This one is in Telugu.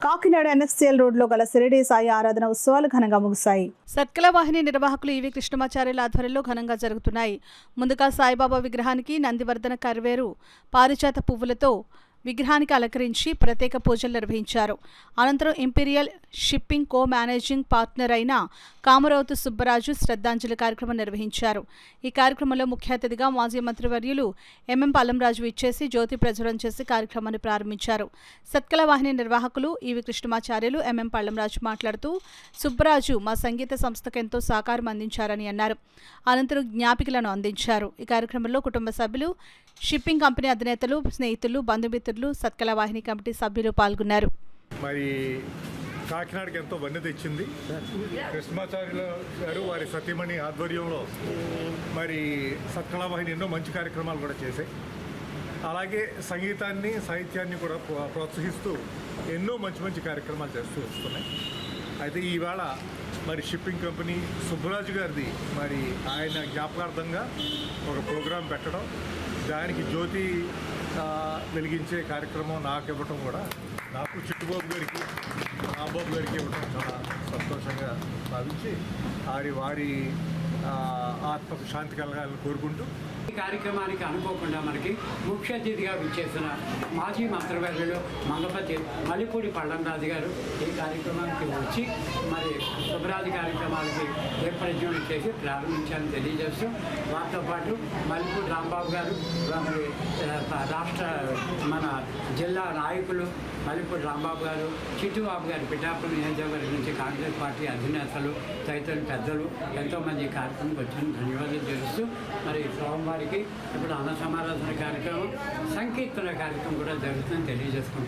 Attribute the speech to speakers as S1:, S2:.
S1: కాకినాడ ఎన్ఎఫ్సిఎల్ రోడ్లో గల షిరిడి సాయి ఆరాధన ఉత్సవాలు ఘనంగా ముగిశాయి. సర్కిల వాహిని నిర్వాహకులు ఈవి కృష్ణమాచార్యుల ఆధ్వర్యంలో ఘనంగా జరుగుతున్నాయి. ముందుగా సాయిబాబా విగ్రహానికి నందివర్ధన కర్వేరు పారిజాత పువ్వులతో విగ్రహానికి అలంకరించి ప్రత్యేక పూజలు నిర్వహించారు. అనంతరం ఇంపీరియల్ షిప్పింగ్ కో మేనేజింగ్ పార్ట్నర్ అయిన కామరావుతు సుబ్బరాజు శ్రద్ధాంజలి కార్యక్రమం నిర్వహించారు. ఈ కార్యక్రమంలో ముఖ్య అతిథిగా మాజీ మంత్రివర్యులు ఎంఎం పల్లంరాజు ఇచ్చేసి జ్యోతి ప్రజ్వలన చేసి కార్యక్రమాన్ని ప్రారంభించారు. సత్కల వాహిని నిర్వాహకులు ఈవి కృష్ణమాచార్యులు ఎంఎం పల్లంరాజు మాట్లాడుతూ సుబ్బరాజు మా సంగీత సంస్థకు ఎంతో సహకారం అందించారని అన్నారు. అనంతరం జ్ఞాపికలను అందించారు. ఈ కార్యక్రమంలో కుటుంబ సభ్యులు, షిప్పింగ్ కంపెనీ అధినేతలు, స్నేహితులు, బంధుమిత్రులు, సత్కల వాహిని కమిటీ సభ్యులు పాల్గొన్నారు.
S2: మరి కాకినాడకి ఎంతో వన్నె తెచ్చింది. కృష్ణమాచార్యుల గారు వారి సతీమణి ఆధ్వర్యంలో మరి సత్కళ వాహిని ఎన్నో మంచి కార్యక్రమాలు కూడా చేశాయి. అలాగే సంగీతాన్ని, సాహిత్యాన్ని కూడా ప్రోత్సహిస్తూ ఎన్నో మంచి మంచి కార్యక్రమాలు చేస్తూ వస్తున్నాయి. అయితే ఈవేళ మరి షిప్పింగ్ కంపెనీ సుబ్బరాజు గారిది మరి ఆయన జ్ఞాపకార్థంగా ఒక ప్రోగ్రాం పెట్టడం, దానికి జ్యోతి వెలిగించే కార్యక్రమం నాకు ఇవ్వటం కూడా, నాకు చిట్టుబాబు గారికి, రాంబాబు గారికి ఇవ్వటం చాలా సంతోషంగా భావించి వారి ఆత్మకు శాంతి కలగాలని కోరుకుంటూ
S3: ఈ కార్యక్రమానికి అనుకోకుండా మనకి ముఖ్య అతిథిగా విచ్చేసిన మాజీ మంత్రివర్యులు మంగపతి మల్లిపూడి పల్లంరాజు గారు ఈ కార్యక్రమానికి వచ్చి మరి శుభరాజు కార్యక్రమాలకి ప్రజ్ఞలు చేసి ప్రారంభించాలని తెలియజేస్తూ, వారితో పాటు మల్లిపూడి రాంబాబు గారు, మరి రాష్ట్ర మన జిల్లా నాయకులు మల్లిపూడి రాంబాబు గారు, చిట్టుబాబు గారు పిఠాపురం నియోజకవర్గం నుంచి కాంగ్రెస్ పార్టీ అధినేతలు, తదితరులు పెద్దలు ఎంతోమంది ఈ కార్యక్రమంకి వచ్చిన ధన్యవాదాలు తెలుస్తూ, మరి సోమవారికి ఇప్పుడు అన్న సమారాధన కార్యక్రమం, సంకీర్తన కార్యక్రమం కూడా జరుగుతుందని తెలియజేసుకుంటున్నాం.